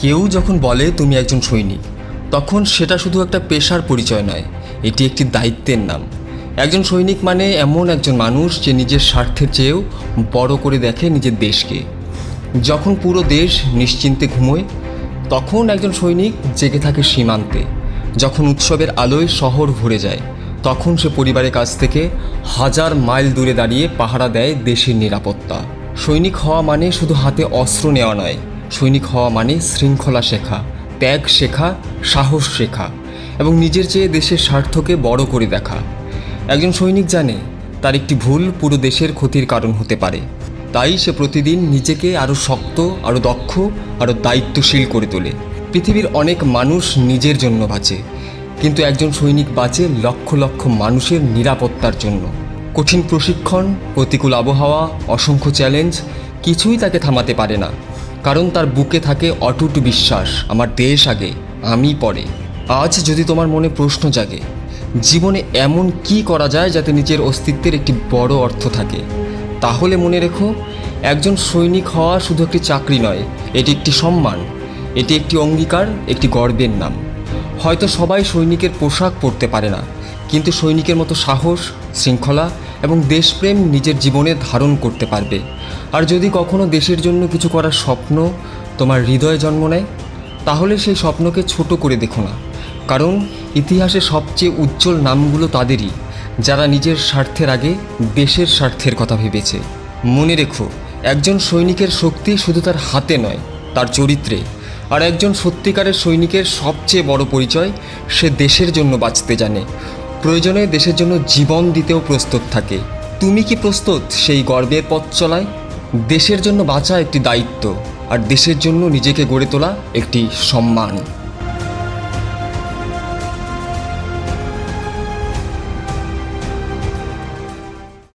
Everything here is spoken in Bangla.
কেউ যখন বলে তুমি একজন সৈনিক, তখন সেটা শুধু একটা পেশার পরিচয় নয়, এটি একটি দায়িত্বের নাম। একজন সৈনিক মানে এমন একজন মানুষ যে নিজের স্বার্থের চেয়েও বড় করে দেখে নিজের দেশকে। যখন পুরো দেশ নিশ্চিন্তে ঘুমোয়, তখন একজন সৈনিক জেগে থাকে সীমান্তে। যখন উৎসবের আলোয় শহর ভরে যায়, তখন সে পরিবারের কাছ থেকে হাজার মাইল দূরে দাঁড়িয়ে পাহারা দেয় দেশের নিরাপত্তা। সৈনিক হওয়া মানে শুধু হাতে অস্ত্র নেওয়া নয়, সৈনিক হওয়া মানে শৃঙ্খলা শেখা, ত্যাগ শেখা, সাহস শেখা এবং নিজের চেয়ে দেশের স্বার্থকে বড় করে দেখা। একজন সৈনিক জানে তার একটি ভুল পুরো দেশের ক্ষতির কারণ হতে পারে, তাই সে প্রতিদিন নিজেকে আরও শক্ত, আরও দক্ষ, আরও দায়িত্বশীল করে তোলে। পৃথিবীর অনেক মানুষ নিজের জন্য বাঁচে, কিন্তু একজন সৈনিক বাঁচে লক্ষ লক্ষ মানুষের নিরাপত্তার জন্য। কঠিন প্রশিক্ষণ, প্রতিকূল আবহাওয়া, অসংখ্য চ্যালেঞ্জ কিছুই তাকে থামাতে পারে না, কারণ তার বুকে থাকে অটুট বিশ্বাস, আমার দেশ আগে, আমি পরে। আজ যদি তোমার মনে প্রশ্ন জাগে, জীবনে এমন কি করা যায় যাতে নিজের অস্তিত্বের একটি বড় অর্থ থাকে, তাহলে মনে রেখো, একজন সৈনিক হওয়া শুধু একটি চাকরি নয়, এটি একটি সম্মান, এটি একটি অঙ্গীকার, একটি গর্বের নাম। হয়তো সবাই সৈনিকের পোশাক পরতে পারে না, কিন্তু সৈনিকের মতো সাহস, শৃঙ্খলা এবং দেশপ্রেম নিজের জীবনে ধারণ করতে পারবে। আর যদি কখনো দেশের জন্য কিছু করার স্বপ্ন তোমার হৃদয়ে জন্ম নেয়, তাহলে সেই স্বপ্নকে ছোট করে দেখো না, কারণ ইতিহাসে সবচেয়ে উজ্জ্বল নামগুলো তাদেরই, যারা নিজের স্বার্থের আগে দেশের স্বার্থের কথা ভেবেছে। মনে রেখো, একজন সৈনিকের শক্তি শুধু তার হাতে নয়, তার চরিত্রে। আর একজন সত্যিকারের সৈনিকের সবচেয়ে বড় পরিচয়, সে দেশের জন্য বাঁচতে জানে, প্রয়োজনে দেশের জন্য জীবন দিতেও প্রস্তুত থাকে। তুমি কি প্রস্তুত সেই গর্বের পথ চলায়? দেশের জন্য বাঁচা একটি দায়িত্ব, আর দেশের জন্য নিজেকে গড়ে তোলা একটি সম্মান।